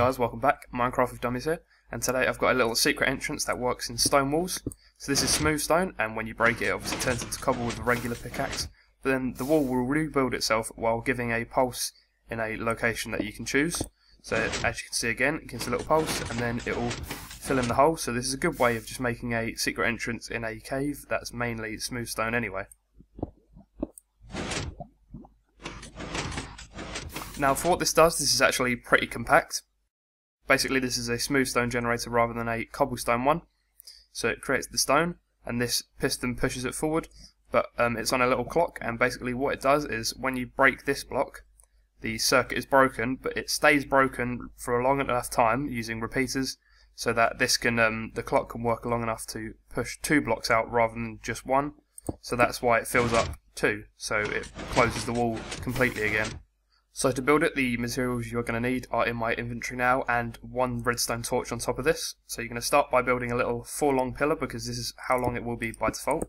guys, welcome back. Minecraft with Dummies here, and today I've got a little secret entrance that works in stone walls. So this is smooth stone, and when you break it, it obviously turns into cobble with a regular pickaxe. But then the wall will rebuild itself while giving a pulse in a location that you can choose. So as you can see again, it gives a little pulse, and then it will fill in the hole. So this is a good way of just making a secret entrance in a cave that's mainly smooth stone anyway. Now for what this does, this is actually pretty compact. Basically this is a smooth stone generator rather than a cobblestone one. So it creates the stone and this piston pushes it forward, but it's on a little clock, and basically what it does is when you break this block, the circuit is broken, but it stays broken for a long enough time using repeaters so that this can the clock can work long enough to push 2 blocks out rather than just 1. So that's why it fills up 2, so it closes the wall completely again. So to build it, the materials you're going to need are in my inventory now, and 1 redstone torch on top of this. So you're going to start by building a little 4 long pillar, because this is how long it will be by default.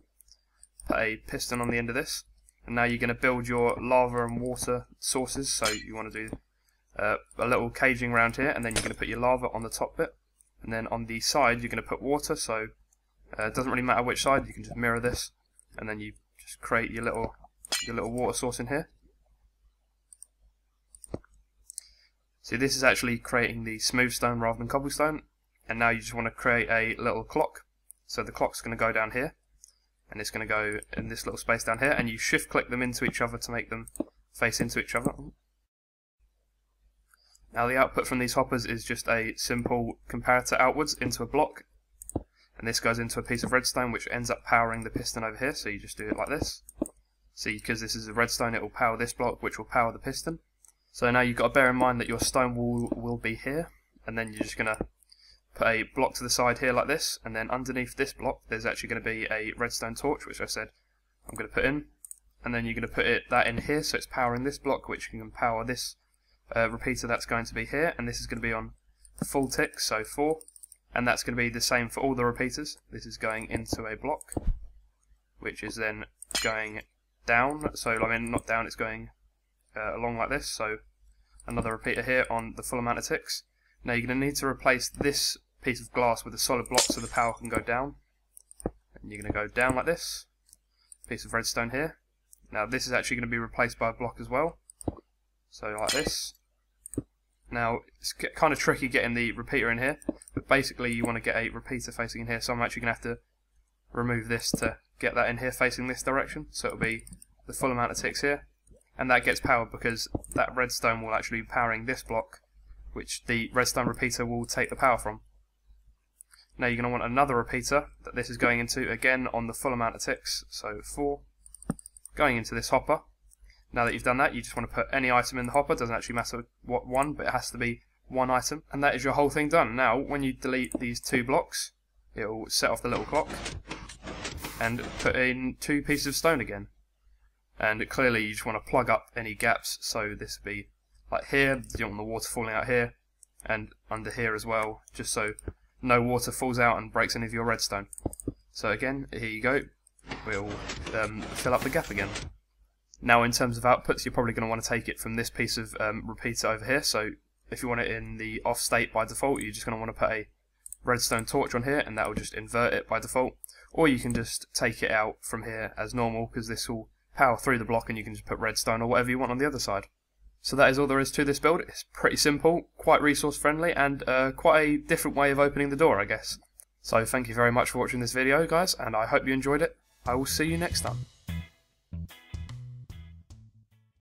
Put a piston on the end of this, and now you're going to build your lava and water sources. So you want to do a little caging around here, and then you're going to put your lava on the top bit, and then on the side you're going to put water. So it doesn't really matter which side, you can just mirror this, and then you just create your little water source in here. So this is actually creating the smooth stone rather than cobblestone, and now you just want to create a little clock. So the clock's going to go down here, and it's going to go in this little space down here, and you shift click them into each other to make them face into each other. Now the output from these hoppers is just a simple comparator outwards into a block, and this goes into a piece of redstone which ends up powering the piston over here. So you just do it like this. See, because this is a redstone, it will power this block which will power the piston. So now you've got to bear in mind that your stone wall will be here, and then you're just going to put a block to the side here like this, and then underneath this block there's actually going to be a redstone torch, which I said I'm going to put in, and then you're going to put that in here so it's powering this block, which can power this repeater that's going to be here, and this is going to be on full tick, so 4, and that's going to be the same for all the repeaters. This is going into a block, which is then going down, so I mean not down, it's going along like this, so another repeater here on the full amount of ticks. Now you're going to need to replace this piece of glass with a solid block so the power can go down, and you're going to go down like this, piece of redstone here. Now this is actually going to be replaced by a block as well, so like this. Now it's kind of tricky getting the repeater in here, but basically you want to get a repeater facing in here, so I'm actually going to have to remove this to get that in here facing this direction, so it'll be the full amount of ticks here. And that gets powered because that redstone will actually be powering this block, which the redstone repeater will take the power from. Now you're going to want another repeater that this is going into, again on the full amount of ticks, so 4, going into this hopper. Now that you've done that, you just want to put any item in the hopper. It doesn't actually matter what one, but it has to be 1 item, and that is your whole thing done. Now when you delete these 2 blocks, it will set off the little clock and put in 2 pieces of stone again. And clearly you just want to plug up any gaps, so this would be like here, you don't want the water falling out here, and under here as well, just so no water falls out and breaks any of your redstone. So again, here you go, we'll fill up the gap again. Now in terms of outputs, you're probably going to want to take it from this piece of repeater over here, so if you want it in the off state by default, you're just going to want to put a redstone torch on here, and that will just invert it by default, or you can just take it out from here as normal, because this will power through the block and you can just put redstone or whatever you want on the other side. So that is all there is to this build. It's pretty simple, quite resource friendly, and quite a different way of opening the door, I guess. So thank you very much for watching this video, guys, and I hope you enjoyed it. I will see you next time.